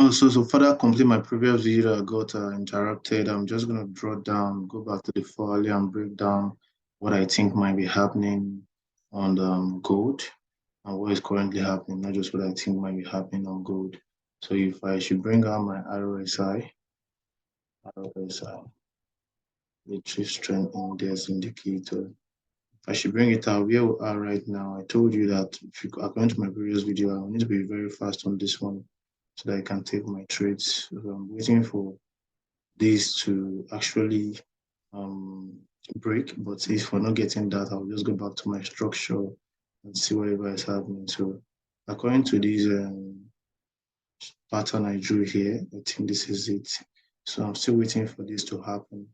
Also, so further complete my previous video that got interrupted, I'm just going to draw down, go back to the folio and break down what I think might be happening on gold and what is currently happening, not just what I think might be happening on gold. So if I should bring out my RSI, the trade strength index indicator, if I should bring it out where we are right now, I told you that if you, according to my previous video, I need to be very fast on this one so that I can take my trades. So I'm waiting for this to actually break, but if we're not getting that, I'll just go back to my structure and see whatever is happening. So according to this pattern I drew here, I think this is it. So I'm still waiting for this to happen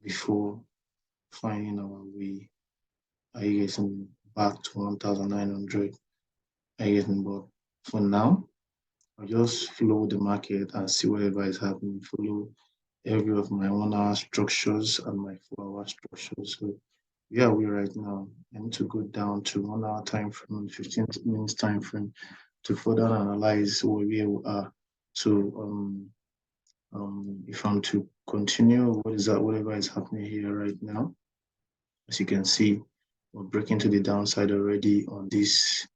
before finding our way. Are you getting back to 1,900? Are you getting, but for now, I'll just follow the market and see whatever is happening. Follow every of my 1 hour structures and my 4 hour structures. So where are we right now? I need to go down to 1 hour time frame, 15 minutes time frame to further analyze where we are. So if I'm to continue, what is that? Whatever is happening here right now, as you can see, we're breaking to the downside already on this.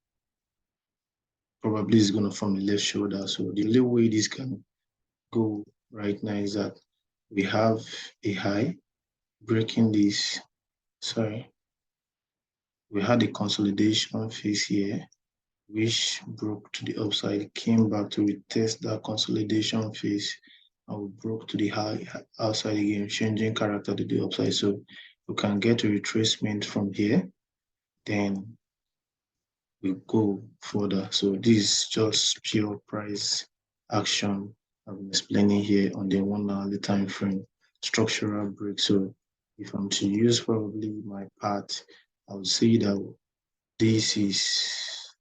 Probably is going to form the left shoulder. So the only way this can go right now is that we have a high breaking this. Sorry, we had a consolidation phase here, which broke to the upside, came back to retest that consolidation phase, and we broke to the high outside again, changing character to the upside. So we can get a retracement from here, then we go further. So this is just pure price action I'm explaining here on the 1 hourly time frame structural break. So if I'm to use probably my part, I would say that this is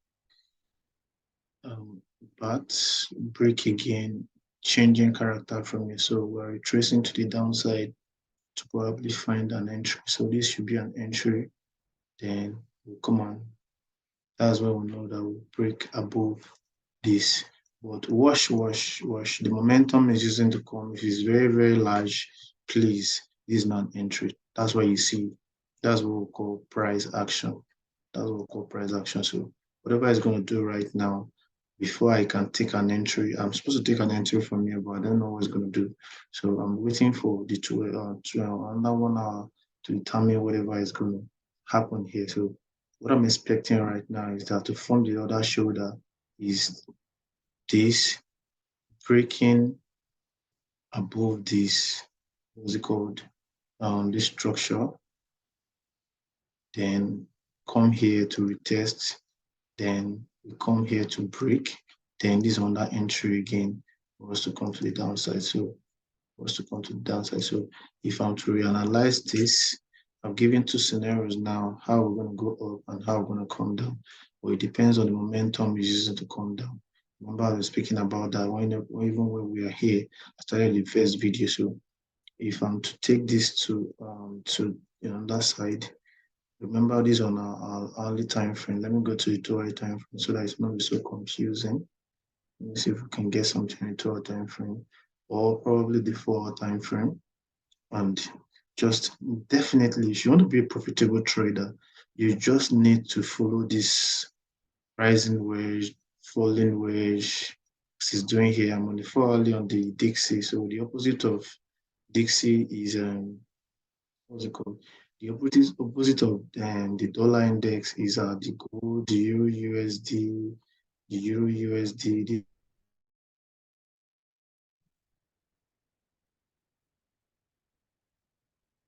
but break again, changing character from here. So we're retracing to the downside to probably find an entry. So this should be an entry. Then we'll come on. That's why we know that we'll break above this. But watch. The momentum is using to come. If it's very, very large, please, this is not an entry. That's why you see, that's what we call price action. That's what we call price action. So whatever it's going to do right now, before I can take an entry, I'm supposed to take an entry from here, but I don't know what it's going to do. So I'm waiting for the another 1 hour to determine whatever is going to happen here. So what I'm expecting right now is that to form the other shoulder is this breaking above this, what's it called? This structure, then come here to retest, then we come here to break, then this on that entry again for us to come to the downside. So for us to come to the downside. So if I'm to reanalyze this, I've given two scenarios now, how we're going to go up and how we're going to come down. But it depends on the momentum we're using to come down. Remember, I was speaking about that even when we are here. I started the first video. So if I'm to take this to that side, remember this on our hourly time frame. Let me go to the 2-hour time frame so that it's not so confusing. Let me see if we can get something in the 2-hour time frame or probably the 4-hour time frame. And just definitely, if you want to be a profitable trader, you just need to follow this rising wedge, falling wedge. As it's doing here, I'm on the 4-hourly on the Dixie. So the opposite of Dixie is what's it called? The opposite of the dollar index is the gold, the Euro USD, the Euro USD.